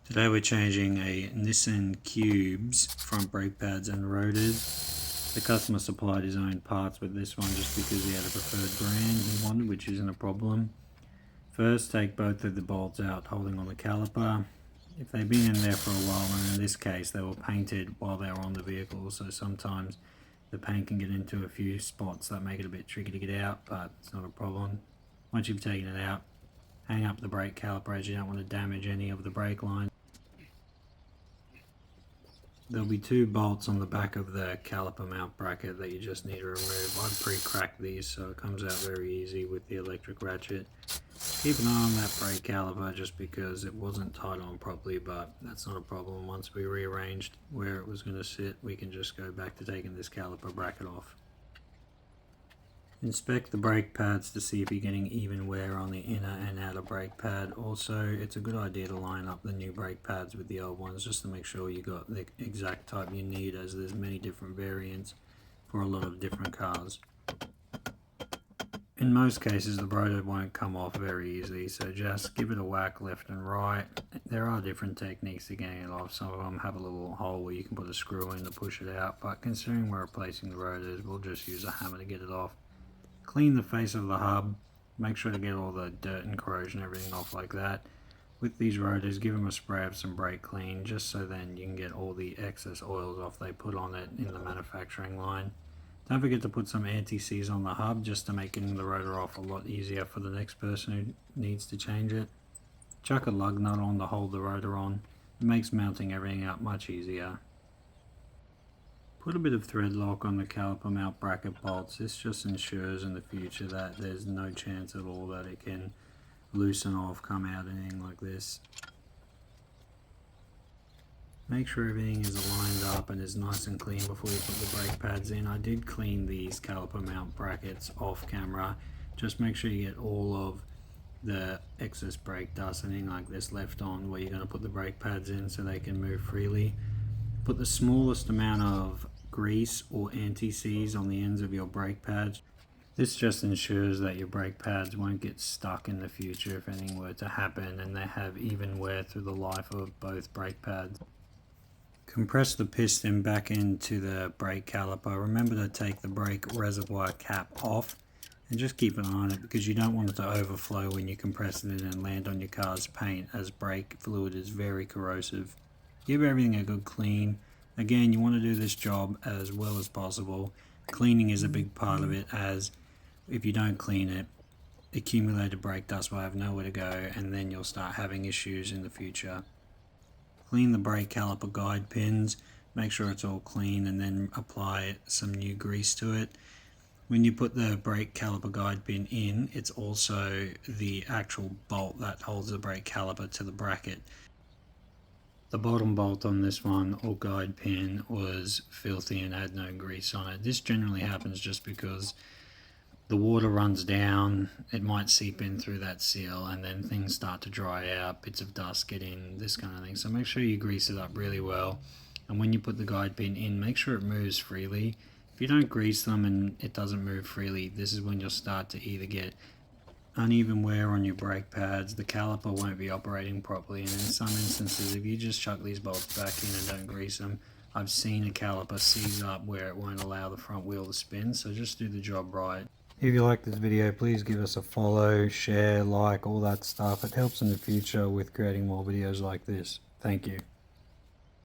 Today we're changing a Nissan Cube's front brake pads and rotors. The customer supplied his own parts with this one just because he had a preferred brand he wanted, which isn't a problem. First, take both of the bolts out holding on the caliper. If they've been in there for a while, and in this case they were painted while they were on the vehicle, so sometimes the paint can get into a few spots that make it a bit tricky to get out, but it's not a problem. Once you've taken it out, hang up the brake caliper as you don't want to damage any of the brake lines. There'll be two bolts on the back of the caliper mount bracket that you just need to remove. I've pre-cracked these so it comes out very easy with the electric ratchet. Keep an eye on that brake caliper just because it wasn't tied on properly, but that's not a problem. Once we rearranged where it was going to sit, we can just go back to taking this caliper bracket off. Inspect the brake pads to see if you're getting even wear on the inner and outer brake pad. Also, it's a good idea to line up the new brake pads with the old ones just to make sure you got the exact type you need, as there's many different variants for a lot of different cars. In most cases the rotor won't come off very easily, so just give it a whack left and right. There are different techniques to getting it off. Some of them have a little hole where you can put a screw in to push it out, but considering we're replacing the rotors, we'll just use a hammer to get it off. Clean the face of the hub, make sure to get all the dirt and corrosion, everything off like that. With these rotors, give them a spray of some brake clean, just so then you can get all the excess oils off they put on it in the manufacturing line. Don't forget to put some anti-seize on the hub just to make getting the rotor off a lot easier for the next person who needs to change it. Chuck a lug nut on to hold the rotor on. It makes mounting everything up much easier. Put a bit of thread lock on the caliper mount bracket bolts. This just ensures in the future that there's no chance at all that it can loosen off, come out, anything like this. Make sure everything is lined up and is nice and clean before you put the brake pads in. I did clean these caliper mount brackets off camera. Just make sure you get all of the excess brake dust, anything like this left on where you're going to put the brake pads in so they can move freely. Put the smallest amount of grease or anti-seize on the ends of your brake pads. This just ensures that your brake pads won't get stuck in the future if anything were to happen, and they have even wear through the life of both brake pads. Compress the piston back into the brake caliper. Remember to take the brake reservoir cap off and just keep an eye on it, because you don't want it to overflow when you compress it and land on your car's paint, as brake fluid is very corrosive. Give everything a good clean. Again, you want to do this job as well as possible. Cleaning is a big part of it, as if you don't clean it, accumulated brake dust will have nowhere to go, and then you'll start having issues in the future. Clean the brake caliper guide pins, make sure it's all clean, and then apply some new grease to it. When you put the brake caliper guide pin in, it's also the actual bolt that holds the brake caliper to the bracket. The bottom bolt on this one, or guide pin, was filthy and had no grease on it. This generally happens just because the water runs down, it might seep in through that seal, and then things start to dry out, bits of dust get in, this kind of thing. So make sure you grease it up really well, and when you put the guide pin in, make sure it moves freely. If you don't grease them and it doesn't move freely, this is when you'll start to either get uneven wear on your brake pads, the caliper won't be operating properly, and in some instances, if you just chuck these bolts back in and don't grease them, I've seen a caliper seize up where it won't allow the front wheel to spin. So just do the job right. If you like this video, please give us a follow, share, like, all that stuff. It helps in the future with creating more videos like this. Thank you.